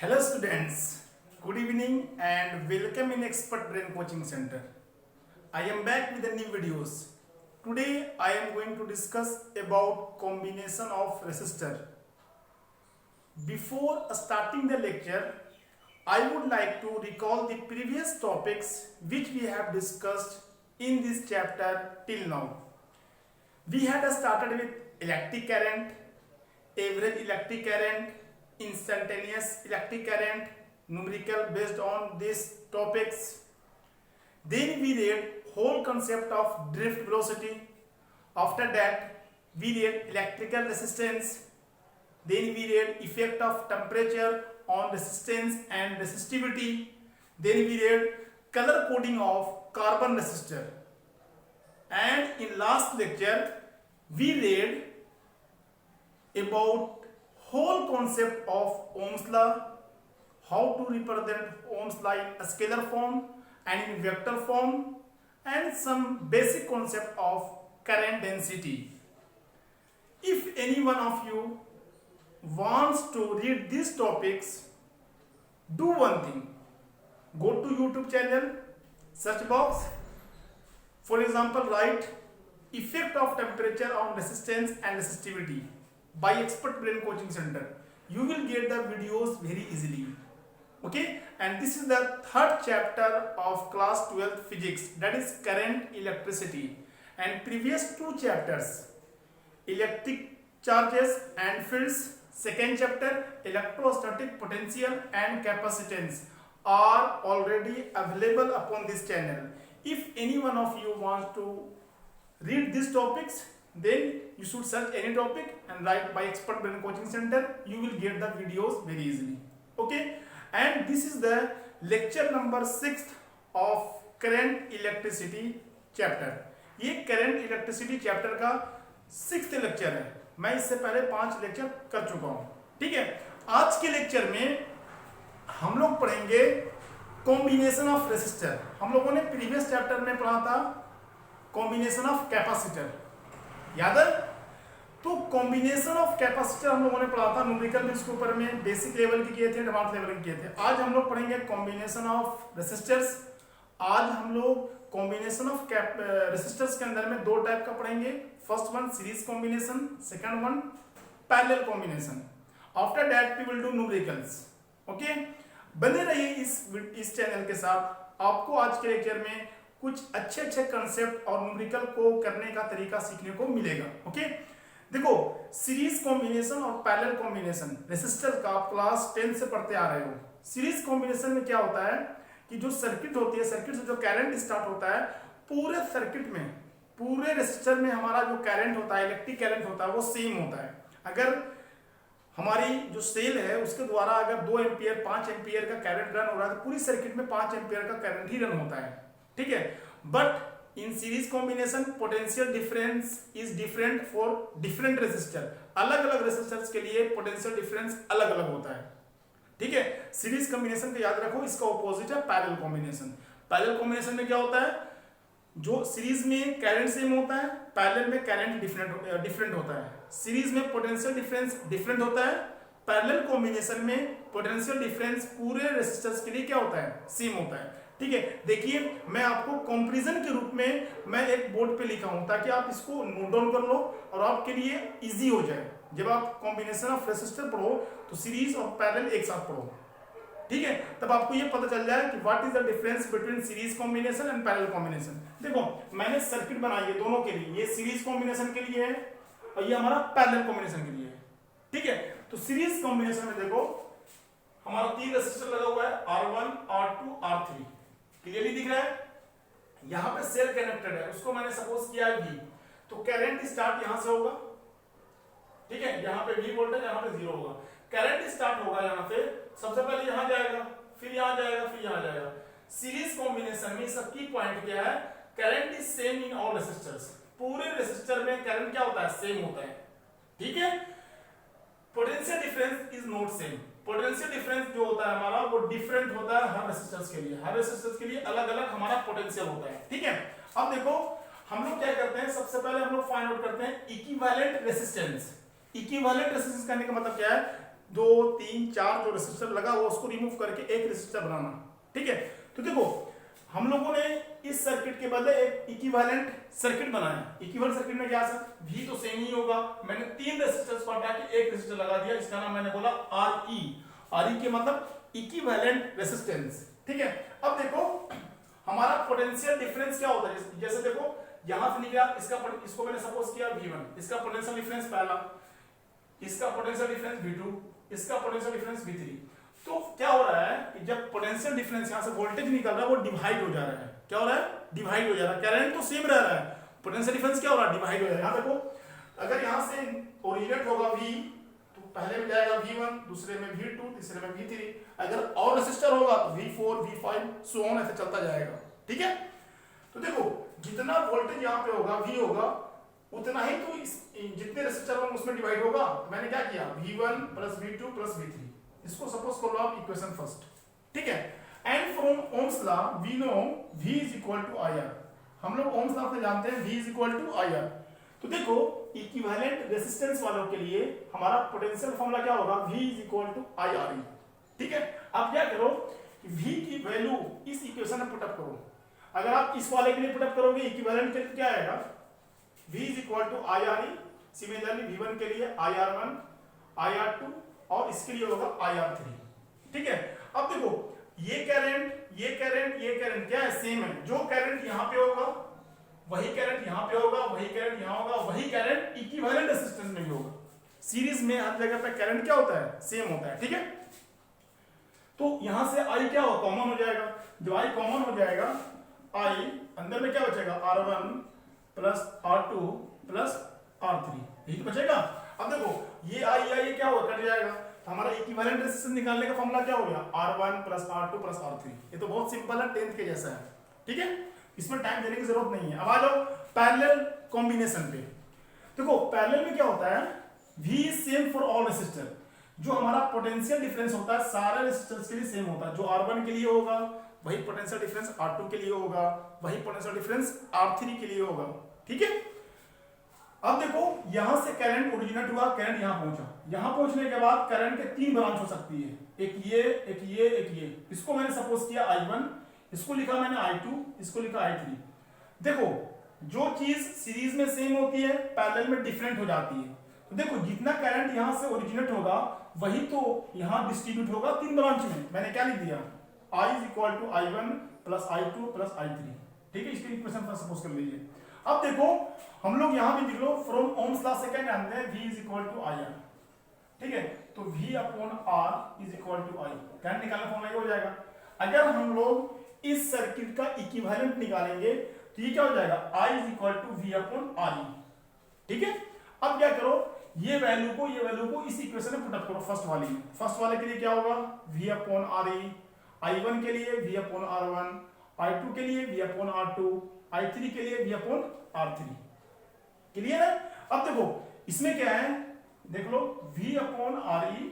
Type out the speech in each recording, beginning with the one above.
Hello students, good evening and welcome in Expert Brain Coaching Center. I am back with the new videos. Today I am going to discuss about combination of resistor. Before starting the lecture, I would like to recall the previous topics which we have discussed in this chapter till now. We had started with electric current, average electric current, instantaneous electric current, numerical based on these topics. Then we read whole concept of drift velocity. After that we read electrical resistance. Then we read effect of temperature on resistance and resistivity. Then we read color coding of carbon resistor. And in last lecture we read about whole concept of Ohm's law, how to represent Ohm's law in a scalar form and in vector form, and some basic concept of current density. If any one of you wants to read these topics, do one thing. Go to YouTube channel, search box. For example, write effect of temperature on resistance and resistivity by Expert Brain Coaching Center. You will get the videos very easily. Okay, and this is the third chapter of class 12 physics, that is current electricity, and previous two chapters, electric charges and fields, second chapter electrostatic potential and capacitance, are already available upon this channel. If any one of you wants to read these topics, then you should search any topic and write by Expert Brain Coaching Center. You will get the videos very easily. Okay, and this is the lecture number 6 of current electricity chapter. ये current electricity chapter का 6th lecture है. मैं इससे पहले 5 lecture कर चुका हूँ. ठीक है, आज के लेक्चर में हम लोग पढ़ेंगे कॉम्बिनेशन ऑफ रेसिस्टर. हम लोगों ने प्रीवियस चैप्टर में पढ़ा था कॉम्बिनेशन ऑफ कैपेसिटर, याद है? तो कॉम्बिनेशन ऑफ कैपेसिटर हम लोगों ने पढ़ा था न्यूमेरिकल बेस के ऊपर में, बेसिक लेवल के किए थे, एडवांस लेवल के किए थे. आज हम लोग पढ़ेंगे कॉम्बिनेशन ऑफ रेसिस्टर्स. आज हम लोग कॉम्बिनेशन ऑफ रेसिस्टर्स के अंदर में दो टाइप का पढ़ेंगे. First one series combination, second one parallel combination. After that we will do numericals. Okay, बने रहिए इस चैनल के साथ. आपको आज के लेक्चर में कुछ अच्छे कंसेप्ट और न्यूमेरिकल को करने का तरीका सीखने को मिलेगा. ओके, देखो सीरीज कॉम्बिनेशन और पैरेलल कॉम्बिनेशन रेसिस्टर का आप क्लास 10 से पढ़ते आ रहे हो. सीरीज कॉम्बिनेशन में क्या होता है कि जो सर्किट होती है, सर्किट से जो करंट स्टार्ट होता है, पूरे सर्किट में, पूरे रेसिस्टर में हमारा जो करंट होता है, इलेक्ट्रिक करंट होता है, वो सेम होता है. अगर हमारी जो सेल है उसके द्वारा अगर 2 एम्पियर 5 एम्पियर का करंट रन हो रहा है तो पूरी सर्किट में 5 एम्पियर का करंट ही रन होता है. ठीक है, but in series combination potential difference is different for different resistor. अलग अलग रेसिस्टर्स के लिए पोटेंशियल डिफरेंस अलग अलग होता है. ठीक है, सीरीज कॉम्बिनेशन को याद रखो, इसका ऑपोजिट है पैरेलल कॉम्बिनेशन. पैरेलल कॉम्बिनेशन में क्या होता है, जो सीरीज में करंट सेम होता है, पैरेलल में करंट डिफरेंट होता है. सीरीज में पोटेंशियल डिफरेंस डिफरेंट होता है, पैरेलल कॉम्बिनेशन में पोटेंशियल डिफरेंस पूरे रेसिस्टर्स के लिए क्या होता है, सेम होता है. ठीक है, देखिए मैं आपको कंपैरिजन के रूप में मैं एक बोर्ड पे लिखा हूं ताकि आप इसको नोट डाउन कर लो और आपके लिए इजी हो जाए. जब आप कॉम्बिनेशन ऑफ रेसिस्टर पढ़ो तो सीरीज और पैरेलल एक साथ पढ़ो. ठीक है, तब आपको ये पता चल जाए कि what is the difference between series combination and parallel combination. देखो मैंने सर्किट बनाई है दोनों के लिए, ये सीरीज कॉम्बिनेशन के लिए है और ये हमारा पैरेलल कॉम्बिनेशन के लिए है. ठीक है, तो सीरीज कॉम्बिनेशन में देखो हमारा 3 रेसिस्टर लगा हुआ है, R1 R2 R3. क्लियरली दिख रहा है. यहां पे सेल कनेक्टेड है, उसको मैंने सपोज किया है V, तो करंट स्टार्ट यहां से होगा. ठीक है, यहां पे V वोल्टेज, यहां पे 0 होगा. करंट स्टार्ट होगा यहां से, सबसे पहले यहां जाएगा, फिर यहां जाएगा, फिर यहां जाएगा. सीरीज कॉम्बिनेशन में इसका की पॉइंट क्या है, current is same in all resistors. पूरे रेसिस्टर में करंट क्या होता है, सेम होता है. ठीक है, potential difference is not same. Potential difference जो होता है हमारा वो डिफरेंट होता है हर रेसिस्टर्स के लिए. हर रेसिस्टर्स के लिए अलग अलग हमारा पोटेंशियल होता है. ठीक है, अब देखो हम लोग क्या करते हैं, सबसे पहले हम लोग फाइंड आउट करते हैं इक्विवेलेंट रेसिस्टेंस. इक्विवेलेंट रेसिस्टेंस करने का मतलब क्या है, 2 3 4 जो रेसिस्टर लगा हुआ उसको रिमूव करके एक रेसिस्टर बनाना। ठीक है, तो देखो हम लोगों ने इस सर्किट के बदले एक इक्विवेलेंट सर्किट बनाया। इक्विवेलेंट सर्किट में क्या सर, V तो सेम ही होगा, मैंने 3 रेसिस्टर्स को हटा के एक रेसिस्टर लगा दिया, इसका नाम मैंने बोला Re। Re के मतलब इक्विवेलेंट रेसिस्टेंस। ठीक है, अब देखो हमारा पोटेंशियल डिफरेंस क्या होता है, जैसे देखो यहां से निकला इसको मैंने सपोज किया V1, इसका पोटेंशियल डिफरेंस पहला, इसका पोटेंशियल डिफरेंस V2, इसका पोटेंशियल डिफरेंस V3। तो क्या हो रहा है कि जब पोटेंशियल डिफरेंस यहां से वोल्टेज निकल रहा है वो डिवाइड हो जा रहा है। क्या हो रहा है, डिवाइड हो जा रहा है। करंट तो सेम रह रहा है, पोटेंशियल डिफरेंस क्या हो रहा है, डिवाइड हो जा रहा है। यहां देखो अगर यहां से ओरिजिनेट होगा V तो पहले में जाएगा V1, दूसरे में V2, तीसरे में V3, अगर और रेसिस्टर होगा तो V4 V5 सो ऑन ऐसे चलता जाएगा। ठीक है, तो देखो जितना वोल्टेज यहाँ पे होगा V होगा उतना ही तो जितने रेसिस्टर होंगे उसमें डिवाइड होगा। तो मैंने क्या किया V1 plus V2 plus V3, इसको सपोज कर लो आप इक्वेशन फर्स्ट। ठीक है, and from Ohm's law we know V is equal to IR। हम लोग ओम्स लॉ से जानते हैं V is equal to IR। तो देखो इक्विवेलेंट रेजिस्टेंस वालों के लिए हमारा पोटेंशियल फॉर्मूला क्या होगा, V is equal to IRE। ठीक है, आप क्या करो V की वैल्यू इस इक्वेशन में पुट अप करो। अगर आप इस वाले के लिए पुट अप करोगे इक्विवेलेंट के क्या आएगा, V is equal to IRE, similarly V1 के लिए IR1 IR2 और इसके लिए होगा IR3। ठीक है, अब देखो ये करंट क्या है, सेम है। जो करंट यहाँ पे होगा वही करंट यहाँ पे होगा, वही करंट यहाँ होगा, वही करंट इक्विवेलेंट रेजिस्टेंस में भी होगा। सीरीज में हर जगह पे करंट क्या होता है, सेम होता है। ठीक है, तो यहां से I क्या हो, कॉमन हो जाएगा। जब I कॉमन हो जाएगा I अंदर में क्या बचेगा, R1 plus R2 plus R3, यही तो बचेगा। अब देखो ये I क्या होगा, कट जाएगा। तो हमारा इक्विवेलेंट रेजिस्टेंस निकालने का फॉर्मूला क्या हो गया, R1 plus R2 plus R3। ये तो बहुत सिंपल है, 10th के जैसा है। ठीक है, इसमें टाइम देने की जरूरत नहीं है। अब आ जाओ पैरेलल कॉम्बिनेशन पे। देखो पैरेलल में क्या होता है, V is same for all resistor. जो हमारा पोटेंशियल डिफरेंस होता है सारे रेसिस्टर्स के लिए सेम होता है। जो R1 के लिए होगा वही पोटेंशियल डिफरेंस R2 के लिए होगा, वही पोटेंशियल डिफरेंस R3 के लिए होगा। ठीक है, अब देखो यहां से करंट ओरिजिनेट हुआ, करंट यहां पहुंचा। यहां पहुंचने के बाद करंट के 3 ब्रांच हो सकती है, एक ये एक ये एक ये। इसको मैंने सपोज किया I1, इसको लिखा मैंने I2, इसको लिखा I3। देखो जो चीज सीरीज में सेम होती है पैरेलल में डिफरेंट हो जाती है। तो देखो जितना करंट यहां से ओरिजिनेट होगा वही तो यहां डिस्ट्रीब्यूट होगा 3 ब्रांच में। मैंने क्या लिख दिया, I is equal to I1 plus I2 plus I3। ठीक है, इसकी इक्वेशन पर सपोज कर लीजिए। अब देखो हम लोग यहां भी लिख लो, फ्रॉम ओम्स लॉ से क्या जानते हैं, V is equal to IR। ठीक है, तो V upon R is equal to I, current निकालना फॉर्मूला हो जाएगा। अगर हम लोग इस सर्किट का इक्विवेलेंट निकालेंगे तो ये क्या हो जाएगा, I is equal to V upon RE। ठीक है, अब क्या करो, ये वैल्यू को इस इक्वेशन में पुट अप करो फर्स्ट वाली में। फर्स्ट वाले के लिए क्या होगा, V अपॉन RE, I1 के लिए V अपॉन R1, I2 के लिए V अपॉन R2, I3 के लिए V अपॉन R3। क्लियर है। अब देखो इसमें क्या है, देख लो V upon RE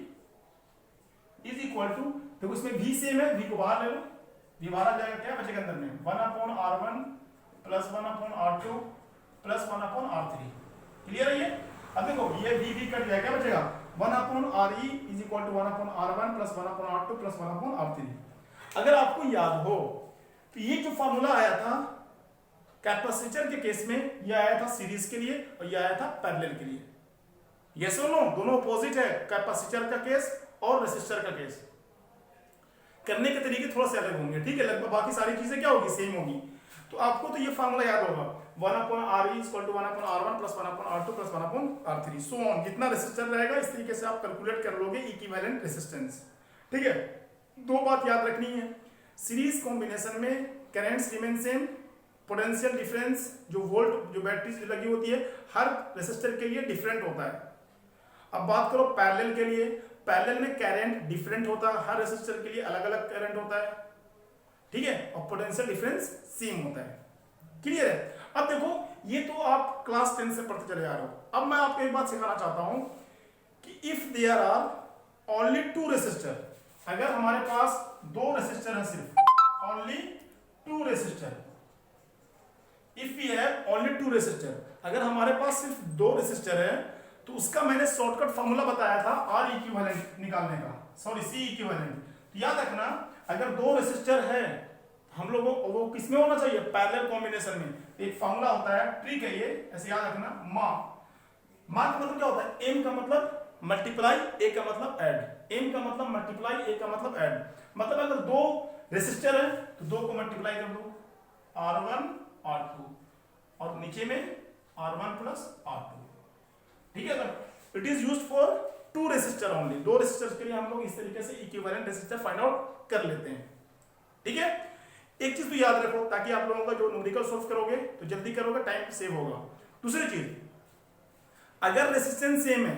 is equal to, देखो इसमें V सेम है, V को बाहर ले लो, V बाहर आ जाएगा, क्या बचेगा अंदर में, 1 upon R1 plus 1 upon R2 plus 1 upon R3। Clear है ये। अब देखो ये V कट जाएगा, क्या बचेगा, 1 upon RE is equal to 1 upon R1 plus 1 upon R2 plus 1 upon R3। अगर आपको याद हो तो ये जो फॉर्मूला आया था कैपेसिटर के केस में, ये आया था सीरीज के लिए और ये आया था पैरेलल के लिए। यस और नो, दोनों अपोजिट है, कैपेसिटर का केस और रेसिस्टर का केस। करने के तरीके थोड़ा से अलग होंगे। ठीक है, लगभग बाकी सारी चीजें क्या होगी, सेम होगी। तो आपको तो ये फॉर्मूला याद होगा, 1 upon RE equal to 1 upon R1 plus 1 upon R2 plus 1 upon R3 so on. जितना रेसिस्टर रहेगा इस तरीके से आप कैलकुलेट कर लोगे इक्विवेलेंट रेजिस्टेंस। ठीक है, दो बात याद रखनी है, सीरीज कॉम्बिनेशन में currents remain same, potential difference जो वोल्ट जो बैटरी लगी होती है हर रेसिस्टर के लिए डिफरेंट होता है। अब बात करो पैरेलल के लिए, पैरेलल में करंट डिफरेंट होता है, हर रेसिस्टर के लिए अलग अलग करंट होता है। ठीक है, और पोटेंशियल डिफरेंस सेम होता है। क्लियर है। अब देखो ये तो आप क्लास 10 से पढ़ते चले जा रहे हो। अब मैं आपको एक बात सिखाना चाहता हूं कि if there are only 2 resistor, अगर हमारे पास 2 रेसिस्टर है, सिर्फ only 2 resistor, if we have only 2 resistor, अगर हमारे पास सिर्फ 2 रेसिस्टर है तो उसका मैंने शॉर्टकट फॉर्मूला बताया था आर इक्विवेलेंट निकालने का, सॉरी सी इक्विवेलेंट। तो याद रखना अगर दो रेसिस्टर है हम लोगों को वो किसमें होना चाहिए, पैरेलल कॉम्बिनेशन में। एक फॉर्मूला होता है, ट्रिक है ये, ऐसे याद रखना। मा का मतलब क्या होता है, एम का मतलब मल्टीप्लाई, ए का मतलब ऐड। एम का मतलब मल्टीप्लाई, ए का मतलब ऐड। मतलब अगर दो रेसिस्टर है तो दो को मल्टीप्लाई कर दो, R1 R2, और नीचे में R1 प्लस R2। ठीक है ना, it is used for two resistor only. दो रेसिस्टर्स के लिए हम लोग इस तरीके से इक्विवेलेंट रेसिस्टर फाइंड आउट कर लेते हैं। ठीक है, एक चीज तो याद रखो ताकि आप लोगों का जो न्यूमेरिकल सॉल्व करोगे तो जल्दी करोगे, टाइम सेव होगा। दूसरी चीज, अगर रेसिस्टेंस सेम है,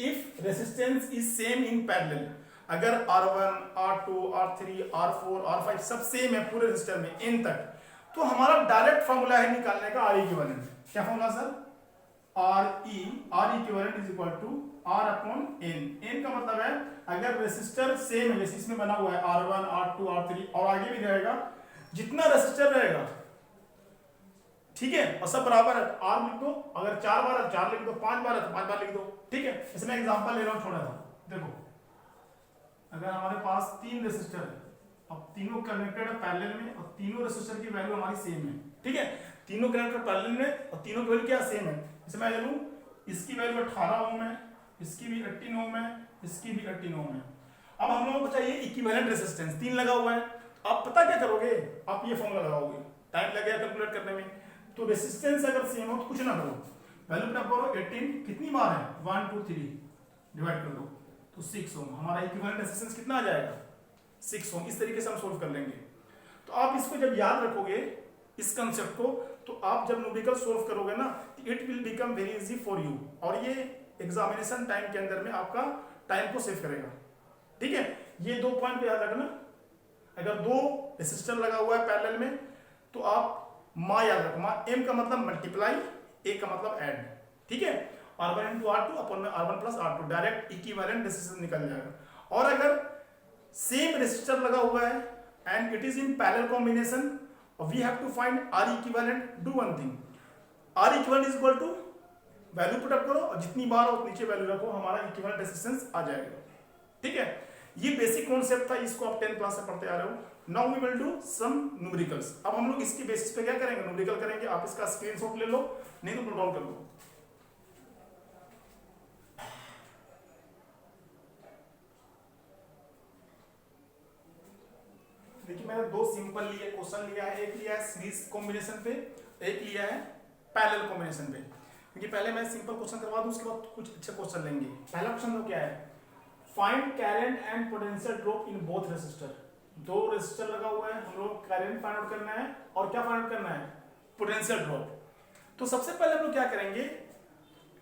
if resistance is same in parallel, अगर R1 R2 R3 R4 R5 सब सेम है पूरे रेसिस्टर में n तक, तो हमारा डायरेक्ट फॉर्मूला है निकालने का R इक्विवेलेंट। क्या formula sir, R equivalent is equal to R upon n। n का मतलब है अगर रेसिस्टर सेम है, जैसे इसमें बना हुआ है R1 R2 R3 और आगे भी रहेगा, जितना रेसिस्टर रहेगा, ठीक है, और सब बराबर है, R लिख दो। अगर 4 बार है 4 लिख दो, 5 बार है तो 5 बार लिख दो। ठीक है, इसमें एग्जांपल ले रहा हूं छोटा सा। देखो अगर हमारे पास 3 रेसिस्टर है, अब तीनों कनेक्टेड है पैरेलल में और तीनों रेसिस्टर की वैल्यू हमारी सेम है। ठीक है, तीनों कनेक्टेड पैरेलल में और तीनों की वैल्यू क्या सेम है। जैसे मैं ले लूं, इसकी वैल्यू 18 ओम है, इसकी भी 18 ओम है, इसकी भी 18 ओम है। अब हम लोगों को चाहिए इक्विवेलेंट रेसिस्टेंस, 3 लगा हुआ है। आप पता क्या करोगे, आप ये फॉर्मूला लगाओगे, टाइम लगेगा कैलकुलेट करने में। तो रेसिस्टेंस अगर सेम हो तो कुछ ना करो, वैल्यू पुट करो। 18 कितनी बार है, 1 2 3 डिवाइड कर दो तो 6 ओम। हमारा इक्विवेलेंट रेसिस्टेंस कितना आ जाएगा, 6 ओम। इस तरीके से हम सोल्व कर लेंगे। तो आप इसको जब याद रखोगे इस कंसेप्ट को, तो आप जब न्यूमेरिकल सोल्व करोगे ना, it will become very easy for you, और ये एग्जामिनेशन टाइम के अंदर में आपका टाइम को सेव करेगा। ठीक है, ये 2 पॉइंट को याद रखना। अगर 2 रेसिस्टर लगा हुआ है पैरेलल में तो आप मा याद रखो, मा एम का मतलब मल्टीप्लाई, ए का मतलब ऐड। ठीक है, R1 इंटू R2 अपन में R1 plus R2, direct equivalent resistance निकल जाएगा। और अगर सेम रेसिस्टर लगा हुआ है and it is in parallel combination, we have to find R equivalent. Do one thing, R equivalent is equal to value put up करो और जितनी बार हो नीचे वैल्यू रखो, हमारा इक्विवेलेंट रेसिस्टेंस आ जाएगा। ठीक है, ये बेसिक कॉन्सेप्ट था, इसको आप 10th क्लास से पढ़ते आ रहे हो। Now we will do some numericals. अब हम लोग इसके बेसिस पे क्या करेंगे, न्यूमेरिकल करेंगे। आप इसका स्क्रीनशॉट ले लो, नहीं तो नोट डाउन कर लो। देखिए मैंने 2 सिंपल लिए क्वेश्चन लिया है, एक लिया है सीरीज कॉम्बिनेशन पे, एक लिया है पैरेलल कॉम्बिनेशन पे। क्योंकि पहले मैं सिंपल क्वेश्चन करवा दूं, उसके बाद कुछ अच्छे क्वेश्चन लेंगे। पहला क्वेश्चन तो क्या है, find current and potential drop in both resistor. 2 resistor लगा हुआ है, हम लोग करंट फाइंड आउट करना है और क्या फाइंड आउट करना है, पोटेंशियल ड्रॉप। तो सबसे पहले हम लोग क्या करेंगे,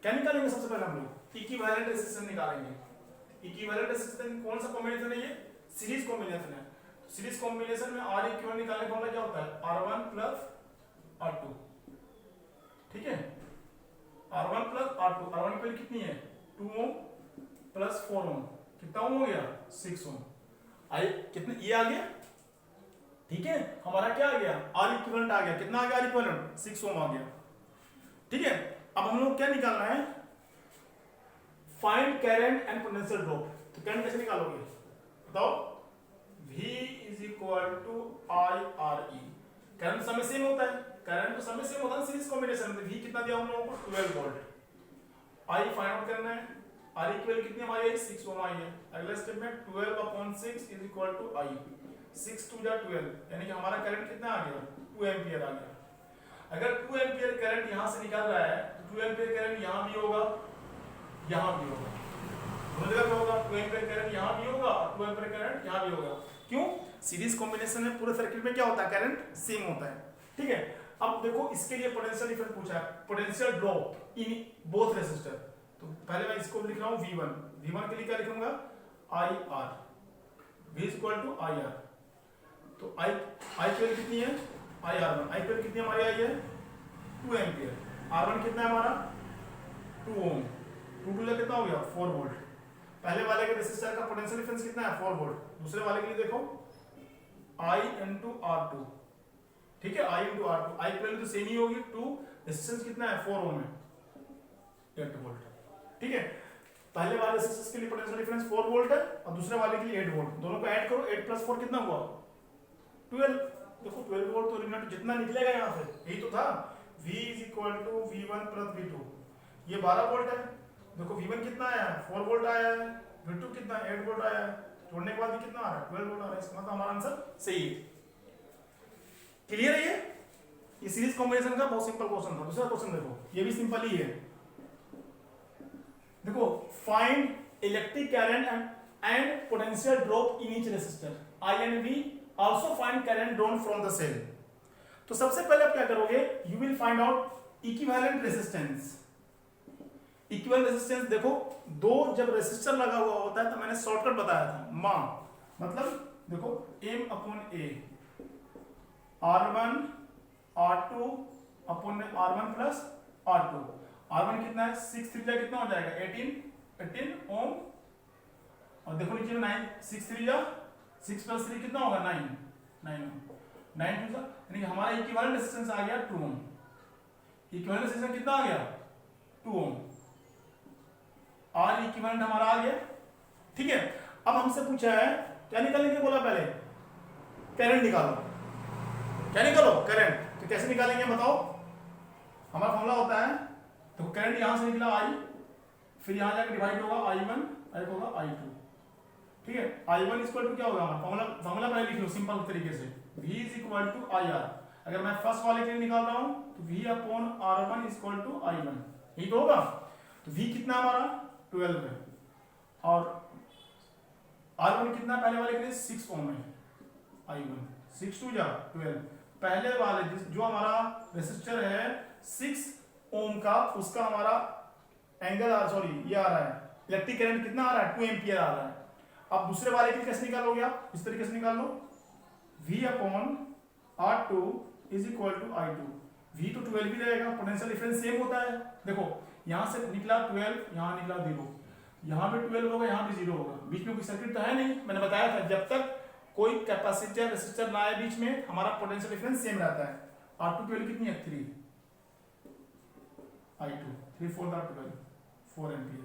क्या निकालेंगे, सबसे पहले हम लोग इक्विवेलेंट रेसिस्टेंस निकालेंगे। इक्विवेलेंट रेसिस्टेंस कौन सा कॉम्बिनेशन है, ये सीरीज कॉम्बिनेशन है। सीरीज कॉम्बिनेशन में R इक्विवेलेंट निकालने का फॉर्मूला क्या होता है, R1 प्लस R2। ठीक है, R1 प्लस R2, R1 की वैल्यू कितनी है 2 ओम प्लस 4 ओम, कितना ओम हो गया 6 ओम। आई कितने, ये आ गया। ठीक है, हमारा क्या आ गया, R इक्विवेलेंट आ गया। कितना आ गया R इक्विवेलेंट, 6 ओम आ गया। ठीक है, अब हम लोग क्या निकालना है, find current and potential drop. तो करंट कैसे निकालोगे बताओ, V is equal to IRE। Current समय सेम होता है, करंट तो समय सेम होता है सीरीज कॉम्बिनेशन में। V कितना दिया हम लोगों को 12 वोल्ट। I फाइंड आउट करना है, R इक्वल कितनी हमारी है 6 ओम आई है। अगला स्टेप में 12 upon 6 is equal to I। 6 2 जा 12, यानी कि हमारा करंट कितना आ गया 2 एम्पियर आ गया। अगर 2 एम्पियर करंट यहां से निकल रहा है तो 2 एम्पियर करंट यहां भी होगा, यहां भी होगा, दोनों जगह पे होगा। 2 एम्पियर करंट यहां भी होगा और 2 एम्पियर करंट यहां भी होगा। क्यों, सीरीज कॉम्बिनेशन में पूरे सर्किट में क्या होता है, करंट सेम होता है। ठीक है, अब देखो इसके लिए पोटेंशियल डिफरेंस पूछा है, potential drop in both resistor. तो पहले मैं इसको लिख रहा हूं V1। V1 के लिए क्या लिखूंगा, IR, V is equal to IR। तो I की वैल्यू कितनी है, IR1। I की वैल्यू कितनी हमारी आई है 2 एम्पियर। R1 कितना है हमारा 2 ओम। 2 2 कितना हो गया 4 वोल्ट। पहले वाले के रेसिस्टर का पोटेंशियल डिफरेंस कितना है 4 वोल्ट। दूसरे वाले के लिए देखो I इंटू R2। ठीक है, I इंटू R2, I की वैल्यू तो सेम ही होगी 2, रेसिस्टेंस कितना है 4 ओम है, 8 वोल्ट। ठीक है, पहले वाले रेसिस्टेंस के लिए पोटेंशियल डिफरेंस 4 वोल्ट है और दूसरे वाले के लिए 8 वोल्ट, दोनों को ऐड करो, 8 + 4 कितना हुआ 12। देखो 12 वोल्ट तो रिजल्ट जितना निकलेगा यहाँ से यही तो था, V = V1 + V2, ये 12 वोल्ट है। देखो V1 कितना आया है 4 वोल्ट आया है, V2 कितना 8 वोल्ट आया है, जोड़ने के बाद ये कितना आ रहा है 12 वोल्ट आ रहा है, इसका मतलब हमारा आंसर सही है। क्लियर है ये सीरीज कॉम्बिनेशन का बहुत सिंपल क्वेश्चन था। दूसरा क्वेश्चन देखो, ये भी सिंपल ही है। देखो find electric current and potential drop in each resistor I and V, also find current drawn from the cell. तो सबसे पहले आप क्या करोगे, you will find out equivalent resistance. Equivalent resistance देखो, दो जब रेसिस्टर लगा हुआ होता है तो मैंने शॉर्टकट बताया था, मतलब देखो M/A R1 R2 R1 + R2। R1 कितना है 6 3 कितना हो जाएगा 18 ओम, और देखो नीचे में 9 6 3 6 + 3 कितना होगा 9 2 यानी हमारा इक्विवेलेंट रेजिस्टेंस आ गया 2 ओम। इक्विवेलेंट रेजिस्टेंस कितना आ गया 2 ओम, R इक्विवेलेंट हमारा आ गया। ठीक है, अब हमसे पूछा है क्या निकालने के बोला, पहले करंट निकालो। क्या निकालो करंट, तो कैसे निकालेंगे बताओ। हमारा फॉर्मूला होता है, तो करंट यहां से निकला I, फिर यहां जाकर डिवाइड होगा I1 एक होगा I2। ठीक है, I1 = क्या होगा, फॉर्मूला पहले लिख लो सिंपल तरीके से, V = IR। अगर मैं फर्स्ट वाले के लिए निकाल रहा हूं तो V/R1 = I1, यही तो होगा। तो V कितना हमारा 12 है, और R1 कितना पहले वाले के लिए 6 ओम है, I1 6 2 12। पहले वाले जो हमारा रेसिस्टर है 6 ओम का, उसका हमारा एंगल ये आ रहा है, इलेक्ट्रिक करंट कितना आ रहा है 2 एम्पियर आ रहा है। अब दूसरे वाले के कैसे निकालोगे आप, इस तरीके से निकाल लो, V/R2 = I2। V तो 12 भी रहेगा, पोटेंशियल डिफरेंस सेम होता है। देखो यहां से निकला 12, यहां निकला 0, यहां भी 12 होगा, यहां भी 0 होगा, बीच में कोई सर्किट तो है नहीं। मैंने बताया था जब तक कोई कैपेसिटर रेसिस्टर ना आए बीच में, हमारा पोटेंशियल डिफरेंस सेम रहता है। R2 12 कितनी है 3, I2 3 4 12 4 एम्पियर।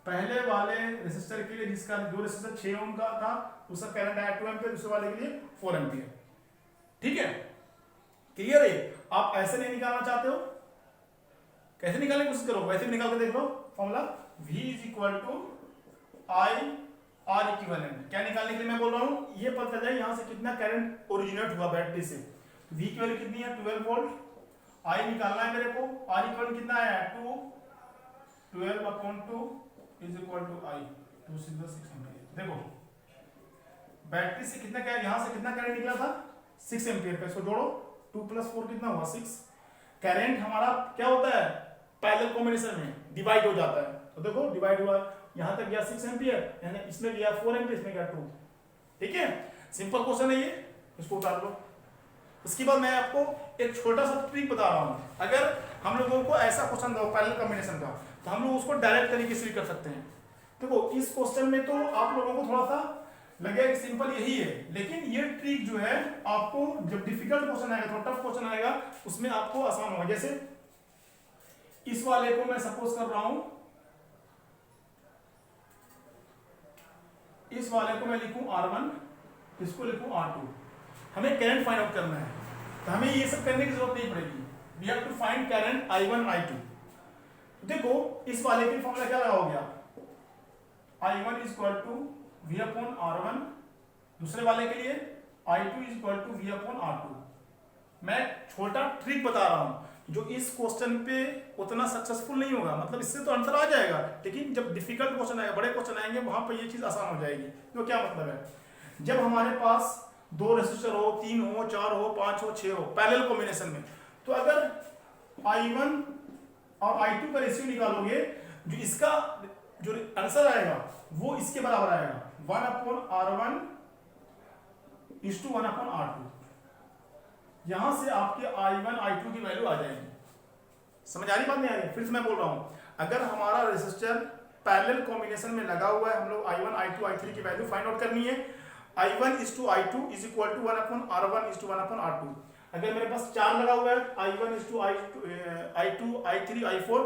पहले वाले रेसिस्टर के लिए जिसका जो रेसिस्टर 6 ओम का था उसका करंट आया 2 एम्पियर, दूसरे वाले के लिए 4 एम्पियर। ठीक है, क्लियर है। आप ऐसे नहीं निकालना चाहते हो, कैसे निकालने की कोशिश करो, वैसे भी निकाल के देख लो formula, V = I R equivalent. क्या निकालने के लिए मैं बोल रहा हूं, ये पता चल जाए यहां से कितना करंट ओरिजिनेट हुआ बैटरी से। तो V की वैल्यू कितनी है 12 वोल्ट, I निकालना है मेरे को, R इक्वल कितना आया 2 12/2 = I 2 6 एम्पियर। देखो बैटरी से कितना क्या, यहां से कितना करंट निकला था 6 एम्पियर का, इसको जोड़ो 2 + 4 कितना हुआ 6। करंट हमारा क्या होता है पैरेलल कॉम्बिनेशन में डिवाइड हो जाता है, तो देखो डिवाइड हुआ, यहां तक गया 6 एम्पियर, यानी इसमें गया 4 एम्पियर, इसमें गया 2। ठीक है, सिंपल क्वेश्चन है ये, इसको उतार लो। उसके बाद मैं आपको एक छोटा सा ट्रिक बता रहा हूं। अगर हम लोगों को ऐसा क्वेश्चन दो पैरेलल कॉम्बिनेशन का, तो हम लोग उसको डायरेक्ट तरीके से भी कर सकते हैं। देखो इस क्वेश्चन में तो आप लोगों को थोड़ा सा लगेगा कि सिंपल यही है, लेकिन ये ट्रिक जो है आपको जब डिफिकल्ट क्वेश्चन आएगा, थोड़ा टफ क्वेश्चन आएगा, उसमें आपको आसान होगा। जैसे इस वाले को मैं सपोज कर रहा हूं, इस वाले को मैं लिखूं R1, इसको लिखूं R2। हमें करंट फाइंड आउट करना है, तो हमें ये सब करने की जरूरत नहीं पड़ेगी। We have to find current I1 I2। देखो इस वाले के फॉर्मूला क्या लगाओगे आप, I1 = V/R1, दूसरे वाले के लिए I2 = V/R2। मैं छोटा ट्रिक बता रहा हूं जो इस क्वेश्चन पे उतना सक्सेसफुल नहीं होगा, मतलब इससे तो आंसर आ जाएगा, लेकिन जब डिफिकल्ट क्वेश्चन आएगा, बड़े क्वेश्चन आएंगे, वहां पर ये चीज आसान हो जाएगी। तो क्या मतलब है, जब हमारे पास 2 रेसिस्टर हो, 3 हो, 4 हो, 5 हो, 6 हो पैरेलल कॉम्बिनेशन में, तो अगर I1 और I2 का रेशियो निकालोगे, जो इसका जो आंसर आएगा वो इसके बराबर आएगा 1/R1 = 1/R2। यहां से आपके I1 I2 की वैल्यू आ जाएगी। समझ आ रही बात नहीं आ रही, फिर से मैं बोल रहा हूं, अगर हमारा रेसिस्टर पैरेलल कॉम्बिनेशन में लगा हुआ है, हम लोग I1 I2 I3 की वैल्यू फाइंड आउट करनी है। I1 = I2 = 1/R1 = 1/R2। अगर मेरे पास 4 लगा हुआ है, I1 = I2 I3 I4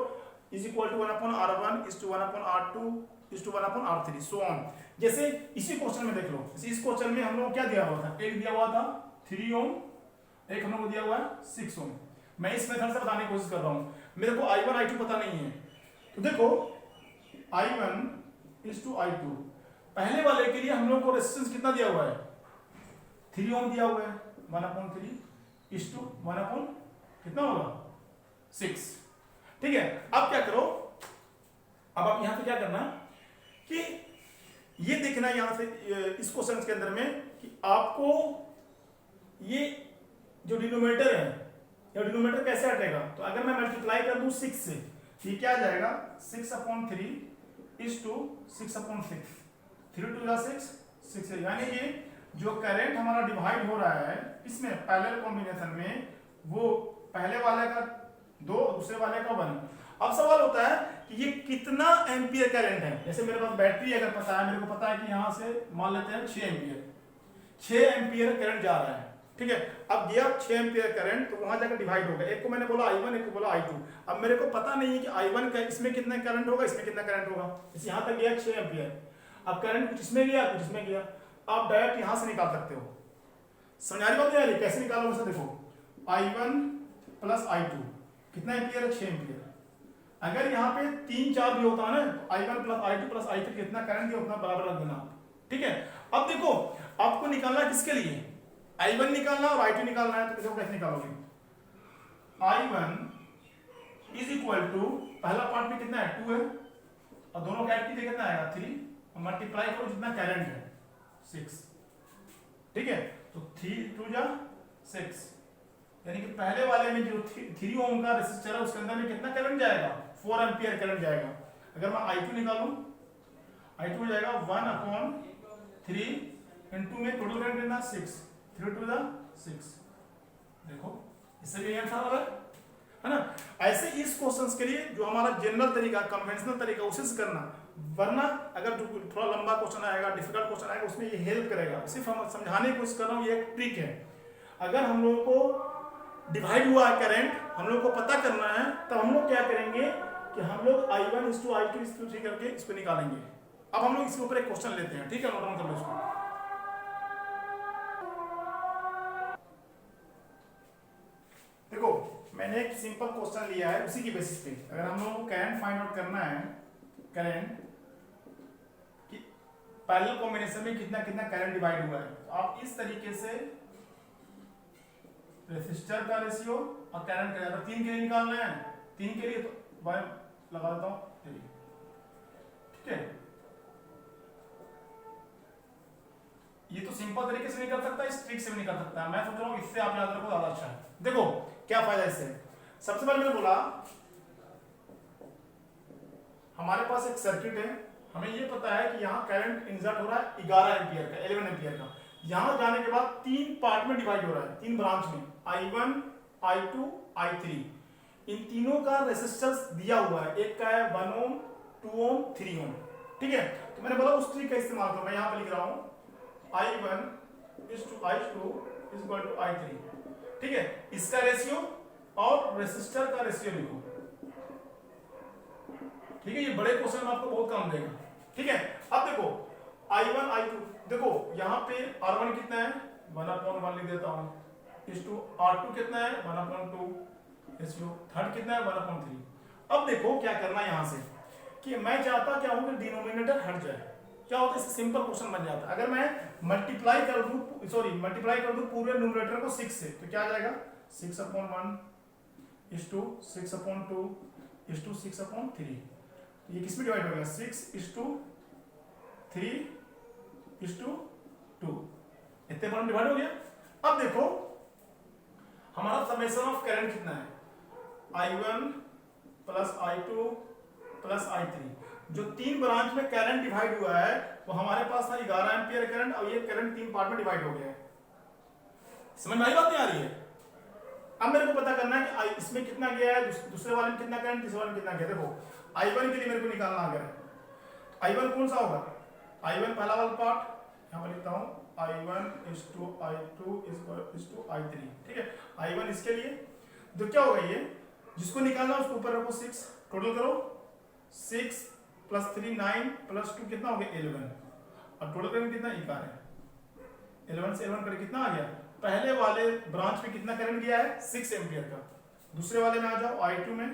is equal to 1/r1 is to 1/r2 is to 1/r3 so on. जैसे इसी क्वेश्चन में देख लो, इस क्वेश्चन में हम लोग क्या दिया हुआ था, एक दिया हुआ था 3 ओम, एक हम लोग को दिया हुआ है 6 ओम। मैं इस मेथड से बताने की कोशिश कर रहा हूँ। मेरे को I1 I2 पता नहीं है, तो देखो I1 इज टू I2, पहले वाले के लिए हम लोग को रेजिस्टेंस कितना दिया हुआ है, 3 ओम दिया हुआ है, 1/3 इज टू 1/ कितना होगा 6। ठीक है, अब क्या करो, अब आप यहां पे क्या करना कि ये देखना यहां से इस क्वेश्चन के अंदर में कि आपको ये जो डिनोमिनेटर है, ये डिनोमिनेटर कैसे हटेगा। तो अगर मैं मल्टीप्लाई कर दूं 6 से, ये क्या आ जाएगा 6/3 इज टू 6/6, 3 2 6 6, यानी कि जो करंट हमारा डिवाइड हो रहा है इसमें पैरेलल कॉम्बिनेशन में, वो पहले वाले का 2 दूसरे वाले का 1। अब सवाल होता है कि ये कितना एम्पियर करंट है। जैसे मेरे पास बैटरी अगर पता है, मेरे को पता है कि यहां से मान लेते हैं 6 एम्पियर, 6 एम्पियर करंट जा रहा है। ठीक है, अब गया 6 एम्पियर करंट, तो वहां जाकर डिवाइड होगा, एक को मैंने बोला I1, एक को बोला I2। अब मेरे को पता नहीं है कि I1 का इसमें कितना करंट होगा, इसमें कितना करंट होगा। इस यहां तक गया 6 एम्पियर, अब करंट कुछ इसमें गया कुछ इसमें गया, आप डायरेक्ट यहां से निकाल सकते हो। समझ आ रही बात नहीं? कैसे निकालोगे सर, देखो I1 प्लस I2 कितना एम्पियर है, 6 एम्पियर। अगर यहाँ पे 3 4 भी होता है ना, तो I1 plus I2 plus I3 कितना करंट दिया उतना बराबर रख देना। ठीक है, अब देखो आपको निकालना किसके लिए, I1 निकालना और I2 निकालना है। तो देखो कैसे निकालोगे, I1 इज इक्वल टू, पहला पार्ट में कितना है 2 है, और दोनों का कितना कितना आएगा 3, और मल्टीप्लाई करो जितना करंट है 6। ठीक है, तो 3 2 जा 6, यानी कि पहले वाले में जो 3 ओम का रेजिस्टर है उसके अंदर में कितना करंट जाएगा, 4 एम्पियर करंट जाएगा। अगर मैं I2 निकालूं, I2 हो जाएगा 1/3 इनटू में टोटल करंट कितना 6, 3 2 6। देखो इससे भी आंसर आ रहा है ना। ऐसे इस क्वेश्चंस के लिए जो हमारा जनरल तरीका, कन्वेंशनल तरीका उसे से करना, वरना अगर जो थोड़ा लंबा क्वेश्चन आएगा, डिफिकल्ट क्वेश्चन आएगा, उसमें ये हेल्प करेगा। सिर्फ हम समझाने की कोशिश कर रहा हूँ, ये एक ट्रिक है। अगर हम लोगों को डिवाइड हुआ है करंट, हम लोग को पता करना है, तब हम लोग क्या करेंगे कि हम लोग I1 is to I2 is to 3 करके इसको निकालेंगे। अब हम लोग इसके ऊपर एक क्वेश्चन लेते हैं। ठीक है, नोट डाउन कर लो इसको। देखो मैंने एक सिंपल क्वेश्चन लिया है, उसी की बेसिस पे अगर हम लोगों को करंट फाइंड आउट करना है, करंट कि पैरेलल कॉम्बिनेशन में कितना कितना करंट डिवाइड हुआ है, तो आप इस तरीके से रेसिस्टर का रेशियो और करंट का, 3 के लिए निकालना है, 3 के लिए तो मैं लगा देता हूं। ठीक है, ये तो सिंपल तरीके से निकल सकता है, इस ट्रिक से भी निकल सकता है। मैं सोच रहा हूं इससे आप याद रखो ज्यादा अच्छा है। देखो क्या फायदा इससे, सबसे पहले मैंने बोला हमारे पास एक सर्किट है, हमें ये पता है कि यहाँ करंट इंजर्ट हो रहा है 11 एम्पियर का, 11 एम्पियर का। यहां जाने के बाद 3 पार्ट में डिवाइड हो रहा है, 3 ब्रांच में, I1 I2 I3। इन तीनों का रेजिस्टेंस दिया हुआ है, एक का है 1 ओम 2 ओम 3 ओम। ठीक है, तो मैंने बोला उस ट्रिक का इस्तेमाल करो। मैं यहां पे लिख रहा हूं I1 is to I2 is equal to I3। ठीक है, इसका रेशियो और रेसिस्टर का रेशियो लिखो। ठीक है, ये बड़े क्वेश्चन में आपको बहुत काम देगा। ठीक है, अब देखो I1 I2, देखो यहाँ पे R1 कितना है 1/1 लिख देता हूँ, इस टू R2 कितना है 1/2, रेशियो थर्ड कितना है 1/3। अब देखो क्या करना है यहाँ से कि मैं चाहता क्या हूँ कि डिनोमिनेटर हट जाए। क्या होता है, सिंपल क्वेश्चन बन जाता है। अगर मैं मल्टीप्लाई कर दूं पूरे न्यूमरेटर को 6 से, तो क्या आ जाएगा 6/1 इस टू 6/2 इस टू 6/3। ये किस में डिवाइड हो गया 6:3:2, इतने पर डिवाइड हो गया। अब देखो हमारा समेशन ऑफ करंट कितना है, I1 plus I2 plus I3। जो 3 ब्रांच में करंट डिवाइड हुआ है वो हमारे पास था 11 एम्पियर करंट, और ये करंट 3 पार्ट में डिवाइड हो गया है। समझ में आई बात नहीं आ रही है? अब मेरे को पता करना है कि इसमें कितना गया है, दूसरे वाले में कितना करंट, तीसरे वाले में कितना गया। देखो I1 के लिए मेरे को निकालना आ गया, I1 कौन सा होगा, I1 पहला वाला पार्ट यहाँ पर लिखता हूँ, I1 is to I2 is to I3। ठीक है, I1 इसके लिए तो क्या होगा, ये जिसको निकालना उसको ऊपर रखो 6 टोटल करो 6 + 3 9 + 2 कितना हो गया 11। अब टोटल करंट कितना एक आ रहा है 11 से 11 करके कितना आ गया। पहले वाले ब्रांच में कितना करंट गया है 6 एम्पियर का। दूसरे वाले में आ जाओ I2 में।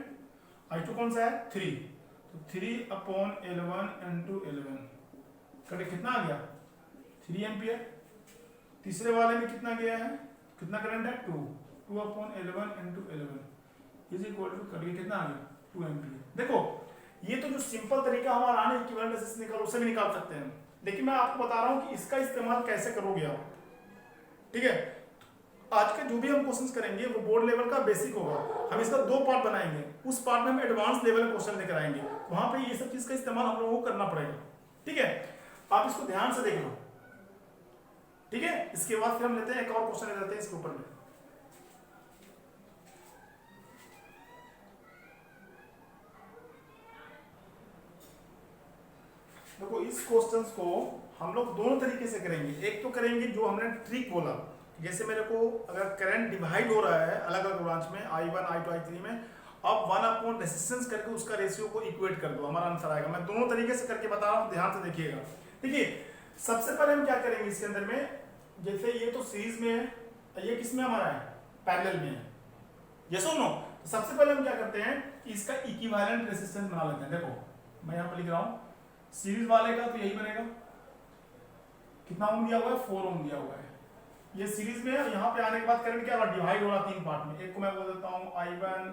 I2 कौन सा है 3, तो 3/11 × 11 करके कितना आ गया 3 एम्पियर। तीसरे वाले में कितना गया है कितना करंट है 2/11 × 11 इज इक्वल टू करके कितना आ गया 2 एम्पियर। देखो ये तो जो सिंपल तरीका हमारा आने इक्विवेलेंट रेजिस्टेंस निकालो उससे भी निकाल सकते हैं, लेकिन मैं आपको बता रहा हूं कि इसका इस्तेमाल कैसे करोगे आप। ठीक है, आज के जो भी हम क्वेश्चंस करेंगे वो बोर्ड लेवल का बेसिक होगा। हम इसका 2 पार्ट बनाएंगे, उस पार्ट में हम एडवांस लेवल के क्वेश्चन लेकर आएंगे, वहां पे ये सब चीज का इस्तेमाल हम लोगों को करना पड़ेगा। ठीक है, आप इसको ध्यान से देख लो। ठीक है, इसके बाद फिर हम लेते हैं एक और क्वेश्चन ले लेते हैं इसके ऊपर में। देखो इस क्वेश्चंस को हम लोग दोनों तरीके से करेंगे। एक तो करेंगे जो हमने ट्रिक बोला, जैसे मेरे को अगर करंट डिवाइड हो रहा है अलग अलग ब्रांच में I1 I2 I3 में, अब 1 रेजिस्टेंस करके उसका रेशियो को इक्वेट कर दो, हमारा आंसर आएगा। मैं दोनों तरीके से करके बता रहा हूँ, ध्यान से देखिएगा। देखिए सबसे पहले हम क्या करेंगे इसके अंदर में, जैसे ये तो सीरीज में है, ये किस में हमारा है पैरेलल में है, ये सुनो। तो सबसे पहले हम क्या करते हैं कि इसका इक्विवेलेंट रेजिस्टेंस बना लेते हैं। देखो मैं यहाँ पर लिख रहा हूँ सीरीज वाले का, तो यही बनेगा, कितना ओम दिया हुआ है 4 ओम दिया हुआ है। ये सीरीज में है, यहाँ पे आने के बाद करंट क्या होगा डिवाइड हो रहा 3 पार्ट में। एक को मैं बोल देता हूँ I1,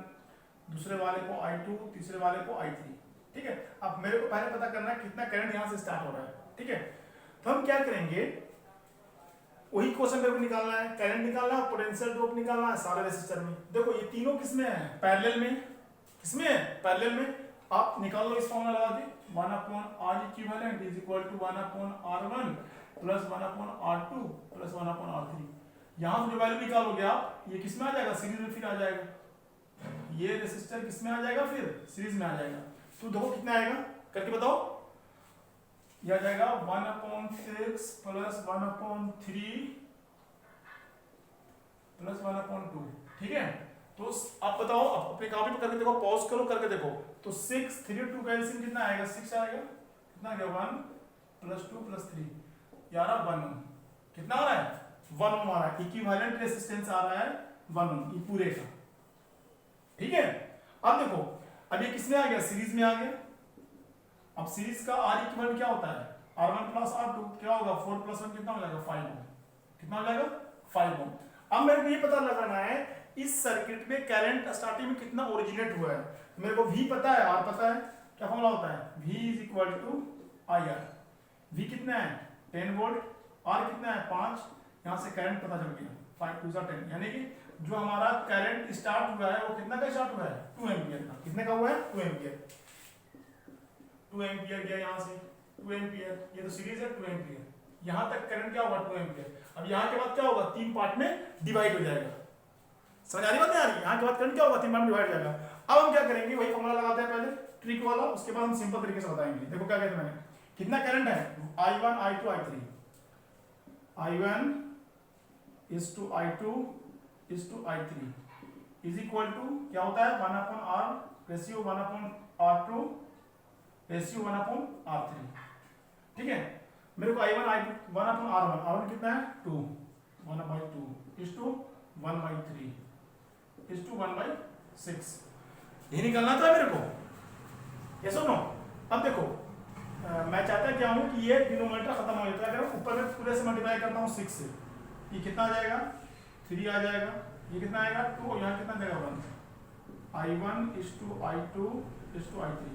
दूसरे वाले को I2, तीसरे वाले को I3। ठीक है, अब मेरे को पहले पता करना है कितना करंट यहाँ से स्टार्ट हो रहा है। ठीक है, तो हम क्या करेंगे वही क्वेश्चन मेरे को निकालना है, करंट निकालना है, पोटेंशियल ड्रॉप निकालना है सारे रेजिस्टर में। देखो ये तीनों किसमें है पैरेलल में, किसमें है पैरेलल में। आप निकाल लो इस फॉर्मूला लगा के 1/R equivalent is equal to 1/R1 plus 1/R2 plus 1/R3। यहां से जो वैल्यू निकालोगे आप, ये किस में आ जाएगा सीरीज में, फिर आ जाएगा ये रेसिस्टर किस में आ जाएगा फिर सीरीज में आ जाएगा। तो देखो कितना आएगा करके बताओ, ये आ जाएगा 1/6 प्लस 1/3 प्लस 1/2। ठीक है, तो आप बताओ, अपने कॉपी पे करके देखो, पॉज करो करके देखो। तो 6 3 2 का एलसीएम कितना आएगा 6 आएगा, कितना आ गया 1 + 2 + 3 यार 1 ओम। कितना आ रहा है 1 ओम आ रहा है, इक्विवेलेंट रेजिस्टेंस आ रहा है 1 ओम ये पूरे का। ठीक है, अब देखो अब ये किसमें आ गया सीरीज में आ गया। अब सीरीज का R इक्विवेलेंट क्या होता है R1 + R2, क्या होगा 4 + 1 कितना हो जाएगा 5 ओम। कितना हो जाएगा 5 ओम। अब मेरे को ये पता लगाना है इस सर्किट में करंट स्टार्टिंग में कितना ओरिजिनेट हुआ है। मेरे को V पता है, R पता है, क्या फॉर्मूला होता है V = IR। V कितना है 10 वोल्ट, R कितना है 5, यहां से करंट पता चल गया 5 2 10, यानी कि जो हमारा करंट स्टार्ट हुआ है वो कितना का स्टार्ट हुआ है 2 एम्पियर का। कितने का हुआ है 2 एम्पियर, 2 एम्पियर गया यहां से 2 एम्पियर, ये तो सीरीज है 2 एम्पियर, यहां तक करंट क्या होगा 2 एम्पियर। अब यहां के बाद क्या होगा 3 पार्ट में डिवाइड हो जाएगा। समझ आ रही बात नहीं आ रही, यहां के बाद करंट क्या होगा 3 पार्ट में डिवाइड हो जाएगा। अब हम क्या करेंगे वही फॉर्मूला लगाते हैं पहले ट्रिक वाला, उसके बाद हम सिंपल तरीके से बताएंगे। देखो क्या कहते हैं मैंने, कितना करंट है I1 I2 I3, I1 = I2 = I3 is equal to क्या होता है 1/R ratio 1/R2 ratio 1/R3। ठीक है, मेरे को I1 I2 1/R1, R1 कितना है 2, 1/2 इज टू 1/3 इज टू 1/6। यही निकलना था मेरे को, ये सुनो। अब देखो मैं चाहता क्या हूं कि ये डिनोमिनेटर खत्म हो जाता है, अगर ऊपर में पूरे से मल्टीप्लाई करता हूं 6 से, ये कितना आ जाएगा 3 आ जाएगा, ये कितना आएगा 2, यहाँ कितना देगा 1। I1 = I2 = I3।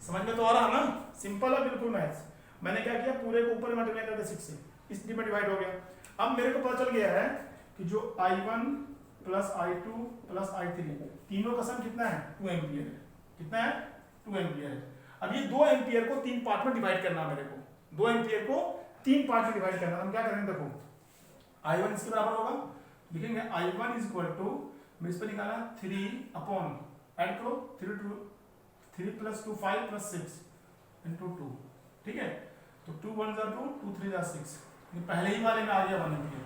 समझ में तो आ रहा ना, सिंपल है बिल्कुल मैथ्स। मैंने क्या किया पूरे को ऊपर मल्टीप्लाई कर दिया 6 से, इसलिए में डिवाइड हो गया। अब मेरे को पता चल गया है कि जो I1 + I2 + I3 तीनों का सम कितना है 2 एम्पियर है। कितना है 2 एम्पियर है। अब ये 2 एम्पियर को 3 पार्ट में डिवाइड करना है मेरे को, 2 एम्पियर को 3 पार्ट में डिवाइड करना है। हम क्या करेंगे देखो I1 इसके बराबर होगा, लिखेंगे I1 = मैं इस पर निकाला 3 ऐड करो 3 + 2 5 + 6 × 2। ठीक है, तो 2 1 = 2, 2 3 = 6, ये पहले ही वाले में आ गया 1 एम्पियर।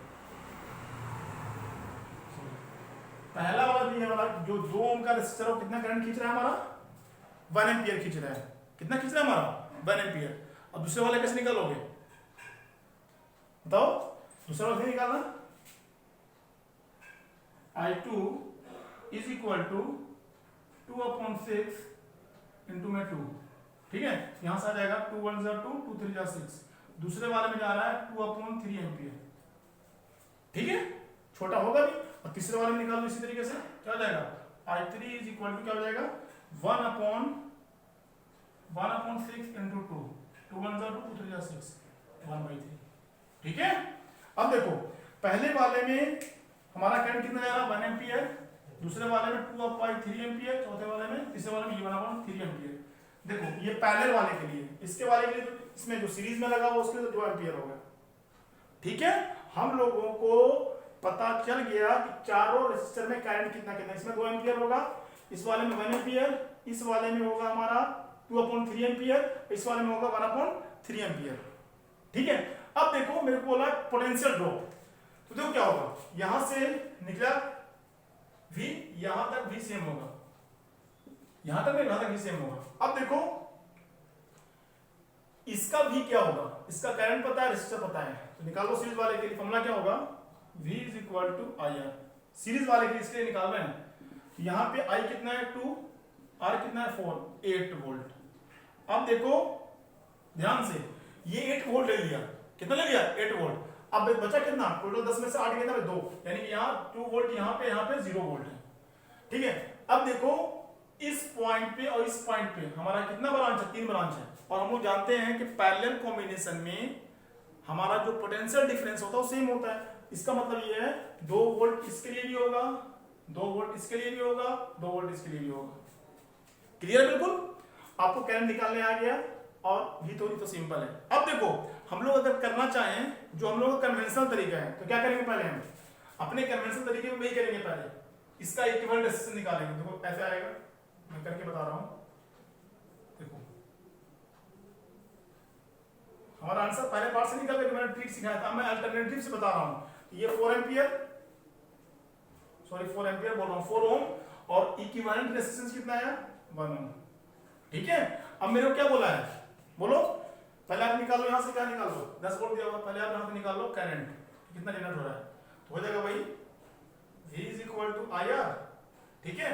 पहला वाला दिए वाला जो 2 ओम का रेजिस्टर हो कितना करंट खींच रहा है हमारा 1 एम्पियर खींच रहा है। कितना खींच रहा है हमारा 1 एम्पियर। अब दूसरे वाले कैसे निकालोगे बताओ, दूसरा वाला कैसे निकालना, I2 is equal to 2/6 into में 2, ठीक है, यहां से आ जाएगा 2 1 जा 2 2 3 जा 6। दूसरे वाले में जा रहा है 2/3 एम्पियर, ठीक है, छोटा होगा भी। और तीसरे वाले में निकाल लो इसी तरीके से, क्या हो जाएगा I3 इज इक्वल टू क्या हो जाएगा 1/6 इंटू 2 2 1 जा 2 2 3 जा 6 1/3, ठीक है। अब देखो पहले वाले में हमारा करंट कितना जा रहा है 1 एम्पियर, दूसरे वाले में 2/3 एम्पियर, चौथे वाले में, तीसरे वाले में 1/3 एम्पियर। देखो ये पैरेलल वाले के लिए, इसके वाले के लिए तो इसमें जो सीरीज में लगा हुआ उसके लिए तो 2 एम्पियर होगा, ठीक है। हम लोगों को पता चल गया कि चारों रेजिस्टर में करंट कितना कितना, इसमें 2 एम्पियर होगा, इस वाले में 1 एम्पियर, इस वाले में होगा हमारा 2/3 एम्पियर, इस वाले में होगा 1/3 एम्पियर, ठीक है। अब देखो मेरे को बोला पोटेंशियल ड्रॉप, तो देखो क्या होगा, यहां से निकला V, यहां तक V सेम होगा, यहां तक नहीं, यहां तक V सेम होगा। अब देखो इसका V क्या होगा, इसका करंट पता है, रेजिस्टर पता है, तो निकालो सीरीज वाले के लिए फॉर्मूला क्या होगा V is equal to IR। Series वाले के लिए इसके लिए निकाल रहे हैं, यहां पे I कितना है 2, R कितना है 4, 8 वोल्ट। अब देखो ध्यान से, ये 8 वोल्ट ले लिया, कितना ले लिया 8 वोल्ट। अब बचा कितना, टोटल 10 में से 8 कितना 2, यानी कि यहाँ 2 वोल्ट, यहाँ पे 0 वोल्ट है, ठीक है। अब देखो इस पॉइंट पे और इस पॉइंट पे हमारा कितना ब्रांच है, 3 ब्रांच है, और हम लोग जानते हैं कि पैरेलल कॉम्बिनेशन में हमारा जो पोटेंशियल डिफरेंस होता है वो सेम होता है। इसका मतलब ये है 2 वोल्ट इसके लिए भी होगा, 2 वोल्ट इसके लिए भी होगा, 2 वोल्ट इसके लिए भी होगा। क्लियर बिल्कुल, आपको करंट निकालने आ गया, और भी थोड़ी तो सिंपल है। अब देखो हम लोग अगर करना चाहें जो हम लोग का कन्वेंशनल तरीका है, तो क्या करेंगे, पहले हम अपने कन्वेंशनल तरीके में वही करेंगे, पहले इसका इक्विवेलेंट रेजिस्टेंस निकालेंगे। देखो ऐसे आएगा, मैं करके बता रहा हूं, देखो हमारा आंसर पहले पार्ट से निकल गया, मैंने ट्रिक सिखाया था, मैं अल्टरनेटिव से बता रहा हूं। ये 4 एम्पियर, सॉरी 4 एम्पियर बोल रहा हूं, 4 ओम, और इक्विवेलेंट रेजिस्टेंस कितना है 1 ओम, ठीक है। अब मेरे को क्या बोला है, बोलो पहले आप निकालो, यहां से क्या निकालो 10 वोल्ट दिया हुआ, पहले आप यहां से निकालो करंट कितना जनरेट हो रहा है, तो हो जाएगा भाई V is equal to IR, ठीक है।